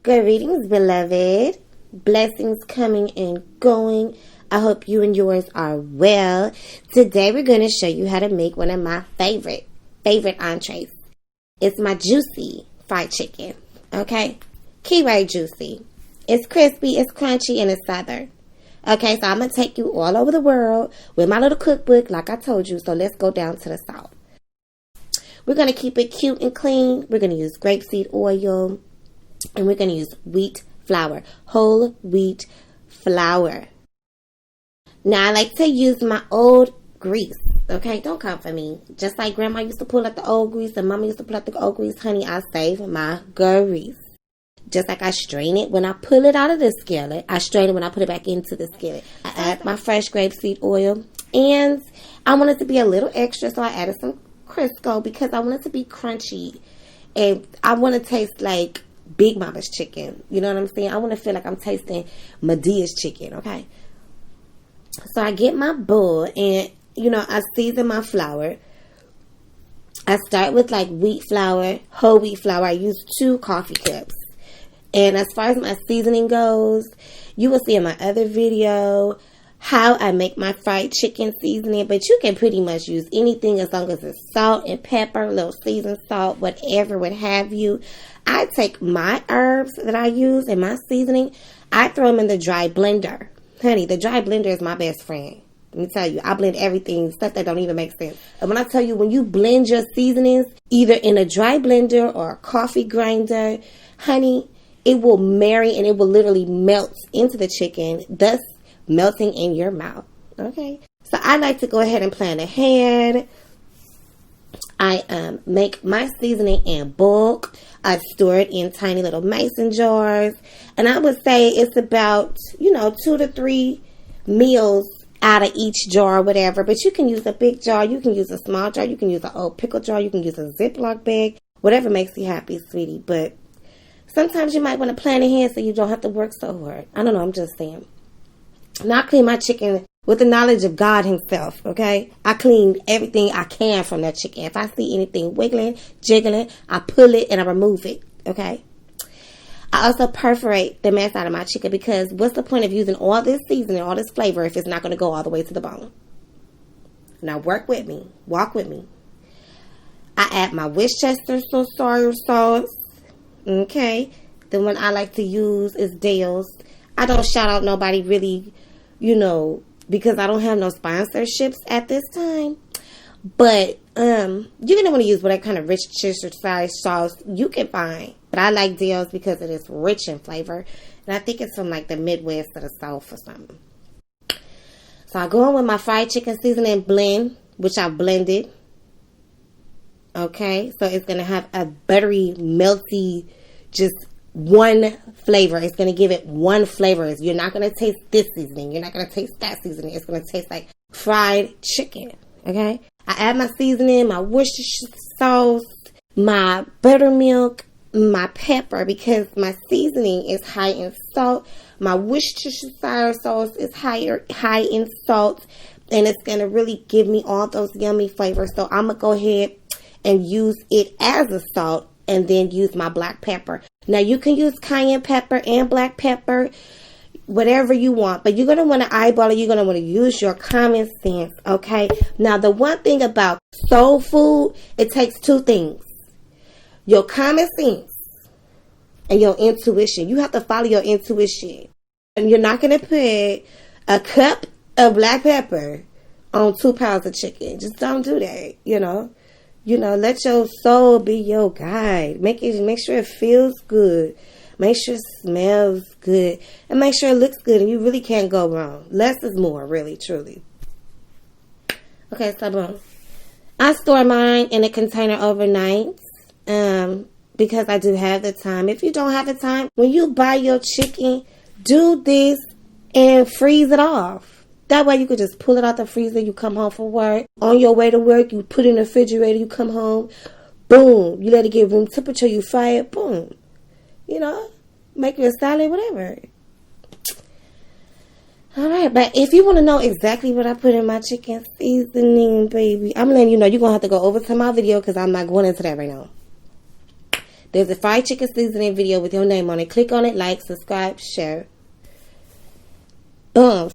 Greetings, beloved. Blessings coming and going. I hope you and yours are well. Today we're going to show you how to make one of my favorite entrees. It's my juicy fried chicken. Okay? Keyword juicy. It's crispy, it's crunchy, and it's southern. Okay, so I'm going to take you all over the world with my little cookbook like I told you. So let's go down to the south. We're going to keep it cute and clean. We're going to use grapeseed oil. And we're going to use wheat flour. Whole wheat flour. Now, I like to use my old grease. Okay, don't come for me. Just like Grandma used to pull out the old grease and Mama used to pull out the old grease, honey, I save my grease. Just like I strain it when I pull it out of the skillet, I strain it when I put it back into the skillet. I add my fresh grapeseed oil. And I want it to be a little extra, so I added some Crisco because I want it to be crunchy. And I want to taste like Big Mama's chicken. You know what I'm saying? I want to feel like I'm tasting Medea's chicken, okay? So I get my bowl and, I season my flour. I start with like wheat flour, whole wheat flour. I use 2 coffee cups. And as far as my seasoning goes, you will see in my other video how I make my fried chicken seasoning. But you can pretty much use anything as long as it's salt and pepper, a little seasoned salt, whatever would have you. I take my herbs that I use in my seasoning, I throw them in the dry blender. Honey, the dry blender is my best friend. Let me tell you, I blend everything, stuff that don't even make sense. And when I tell you, when you blend your seasonings, either in a dry blender or a coffee grinder, honey, it will marry and it will literally melt into the chicken, thus melting in your mouth. Okay? So I like to go ahead and plan ahead. I make my seasoning in bulk. I store it in tiny little mason jars. And I would say it's about, 2 to 3 meals out of each jar, whatever. But you can use a big jar. You can use a small jar. You can use an old pickle jar. You can use a Ziploc bag. Whatever makes you happy, sweetie. But sometimes you might want to plan ahead so you don't have to work so hard. I don't know. I'm just saying. Now I clean my chicken with the knowledge of God himself, okay? I clean everything I can from that chicken. If I see anything wiggling, jiggling, I pull it and I remove it, okay? I also perforate the mess out of my chicken because what's the point of using all this seasoning, all this flavor if it's not going to go all the way to the bone? Now work with me. Walk with me. I add my Worcestershire sauce, okay? The one I like to use is Dale's. I don't shout out nobody really, because I don't have no sponsorships at this time. But you're going to want to use whatever kind of rich Worcestershire sauce you can find. But I like Dale's because it is rich in flavor. And I think it's from like the Midwest or the South or something. So I go in with my fried chicken seasoning blend, which I blended. Okay, so it's going to have a buttery, melty, just one flavor. It's going to give it one flavor. You're not going to taste this seasoning. You're not going to taste that seasoning. It's going to taste like fried chicken. Okay. I add my seasoning, my Worcestershire sauce, my buttermilk, my pepper because my seasoning is high in salt. My Worcestershire sauce is high in salt, and it's going to really give me all those yummy flavors. So I'm going to go ahead and use it as a salt and then use my black pepper. Now, you can use cayenne pepper and black pepper, whatever you want. But you're going to want to eyeball it. You're going to want to use your common sense, okay? Now, the one thing about soul food, it takes 2 things. Your common sense and your intuition. You have to follow your intuition. And you're not going to put a cup of black pepper on 2 pounds of chicken. Just don't do that, let your soul be your guide. Make sure it feels good. Make sure it smells good. And make sure it looks good. And you really can't go wrong. Less is more, really, truly. Okay, so boom. I store mine in a container overnight. Because I do have the time. If you don't have the time, when you buy your chicken, do this and freeze it off. That way you could just pull it out the freezer. You come home from work. On your way to work, you put it in the refrigerator. You come home. Boom. You let it get room temperature. You fry it. Boom. Make it a salad, whatever. All right. But if you want to know exactly what I put in my chicken seasoning, baby, I'm letting you know you're going to have to go over to my video because I'm not going into that right now. There's a fried chicken seasoning video with your name on it. Click on it, like, subscribe, share. Boom.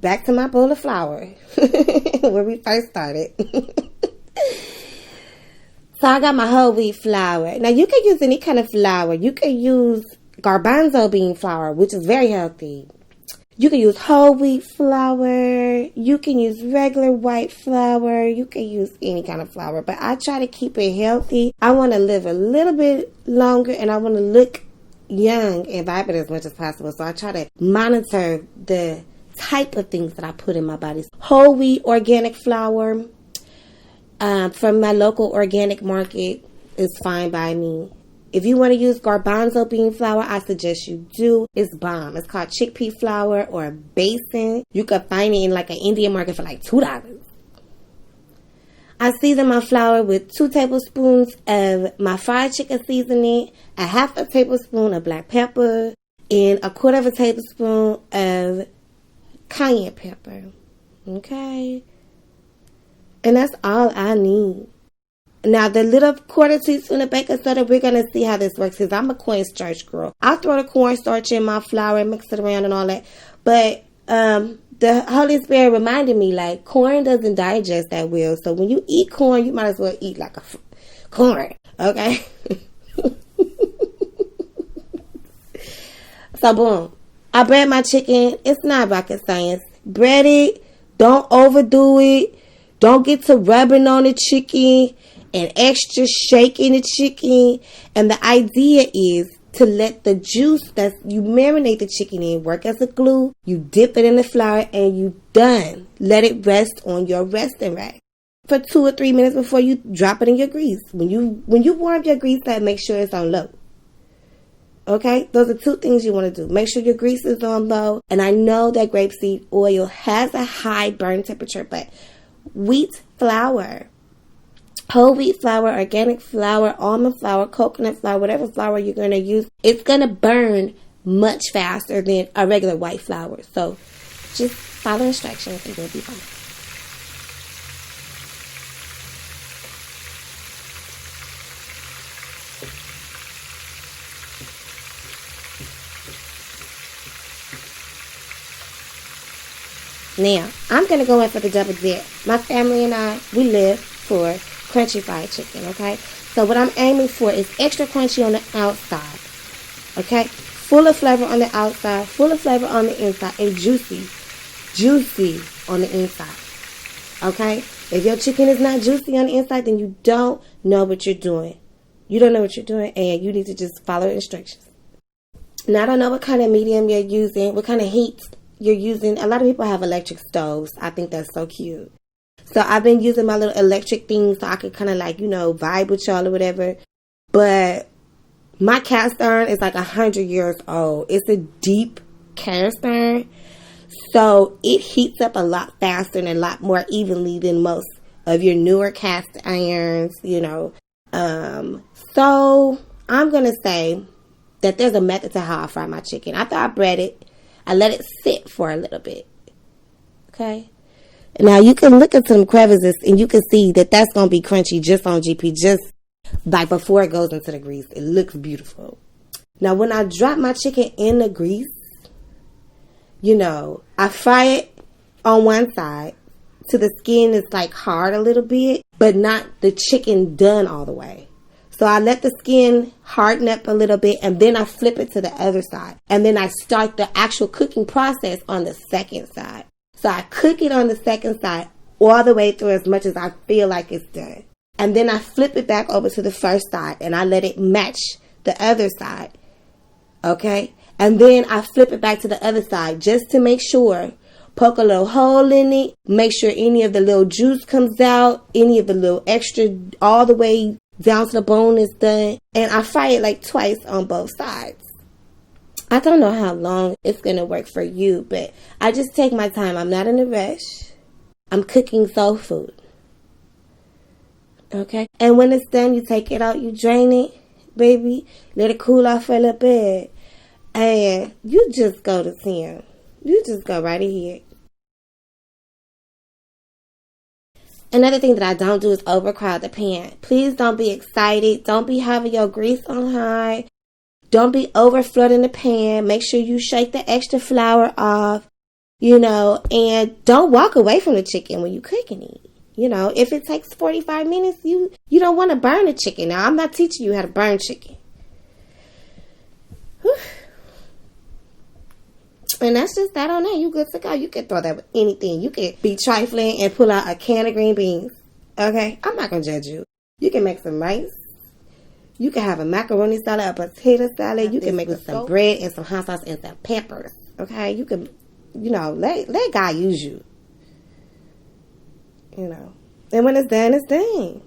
Back to my bowl of flour where we first started. So I got my whole wheat flour. Now you can use any kind of flour. You can use garbanzo bean flour, which is very healthy. You can use whole wheat flour. You can use regular white flour. You can use any kind of flour. But I try to keep it healthy. I want to live a little bit longer and I want to look young and vibrant as much as possible. So I try to monitor the type of things that I put in my body. Whole wheat organic flour from my local organic market is fine by me. If you want to use garbanzo bean flour, I suggest you do. It's bomb. It's called chickpea flour or basin. You can find it in like an Indian market for like $2. I season my flour with 2 tablespoons of my fried chicken seasoning, a half a tablespoon of black pepper, and a quarter of a tablespoon of cayenne pepper. Okay? And that's all I need. Now, the little quarter teaspoon of baking soda, we're going to see how this works because I'm a cornstarch girl. I throw the cornstarch in my flour, mix it around and all that. But the Holy Spirit reminded me, like, corn doesn't digest that well. So when you eat corn, you might as well eat like a corn. Okay? So, boom. I bread my chicken. It's not rocket science. Bread it. Don't overdo it. Don't get to rubbing on the chicken and extra shaking the chicken. And the idea is to let the juice that you marinate the chicken in work as a glue. You dip it in the flour and you done. Let it rest on your resting rack for 2 or 3 minutes before you drop it in your grease. When you warm your grease up, make sure it's on low. Okay, those are 2 things you want to do. Make sure your grease is on low. And I know that grapeseed oil has a high burn temperature, but wheat flour, whole wheat flour, organic flour, almond flour, coconut flour, whatever flour you're going to use, it's going to burn much faster than a regular white flour. So just follow instructions and you'll be fine. Now, I'm going to go in for the double dip. My family and I, we live for crunchy fried chicken, okay? So what I'm aiming for is extra crunchy on the outside, okay? Full of flavor on the outside, full of flavor on the inside, and juicy on the inside, okay? If your chicken is not juicy on the inside, then you don't know what you're doing. You don't know what you're doing, and you need to just follow instructions. Now, I don't know what kind of medium you're using, what kind of heat you're using. A lot of people have electric stoves. I think that's so cute. So I've been using my little electric thing so I could kind of like, vibe with y'all or whatever. But my cast iron is like 100 years old. It's a deep cast iron. So it heats up a lot faster and a lot more evenly than most of your newer cast irons, So I'm going to say that there's a method to how I fry my chicken. After I bread it, I let it sit for a little bit. Okay? Now, you can look at some crevices and you can see that that's going to be crunchy just on GP, just like before it goes into the grease. It looks beautiful. Now, when I drop my chicken in the grease, I fry it on one side to the skin is like hard a little bit, but not the chicken done all the way. So I let the skin harden up a little bit and then I flip it to the other side. And then I start the actual cooking process on the second side. So I cook it on the second side all the way through as much as I feel like it's done. And then I flip it back over to the first side and I let it match the other side. Okay? And then I flip it back to the other side just to make sure. Poke a little hole in it. Make sure any of the little juice comes out. Any of the little extra all the way down to the bone is done. And I fry it like twice on both sides. I don't know how long it's going to work for you, but I just take my time. I'm not in a rush. I'm cooking soul food. Okay? And when it's done, you take it out, you drain it, baby. Let it cool off for a little bit. And you just go to town. You just go right ahead. Another thing that I don't do is overcrowd the pan. Please don't be excited. Don't be having your grease on high. Don't be over flooding the pan. Make sure you shake the extra flour off, and don't walk away from the chicken when you're cooking it. If it takes 45 minutes, you don't want to burn the chicken. Now, I'm not teaching you how to burn chicken. Whew. And that's just that on that. You good to go. You can throw that with anything. You can be trifling and pull out a can of green beans. Okay? I'm not going to judge you. You can make some rice. You can have a macaroni salad, a potato salad. You can make with some bread and some hot sauce and some peppers. Okay? You can, let God use you. And when it's done, it's done.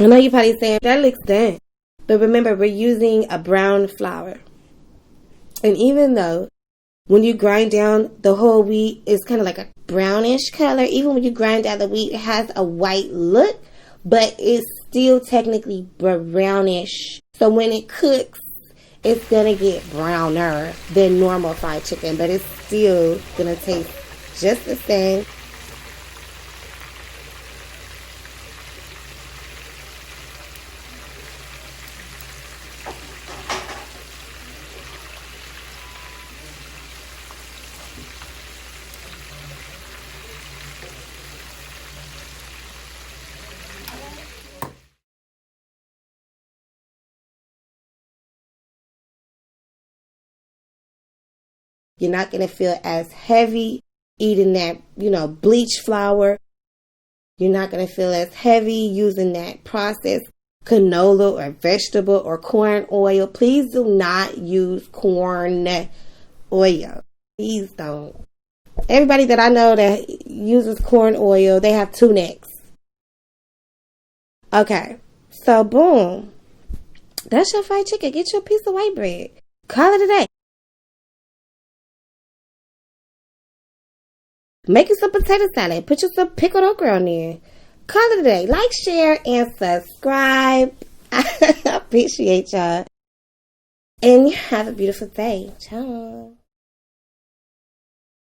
I know you're probably saying, that looks done. But remember, we're using a brown flour. And even though when you grind down the whole wheat, it's kind of like a brownish color. Even when you grind down the wheat, it has a white look, but it's still technically brownish. So when it cooks, it's going to get browner than normal fried chicken, but it's still going to taste just the same. You're not going to feel as heavy eating that, bleach flour. You're not going to feel as heavy using that processed canola or vegetable or corn oil. Please do not use corn oil. Please don't. Everybody that I know that uses corn oil, they have two necks. Okay. So, boom. That's your fried chicken. Get your piece of white bread. Call it a day. Make you some potato salad. Put you some pickled okra on there. Call it a day. Like, share, and subscribe. I appreciate y'all. And have a beautiful day. Ciao.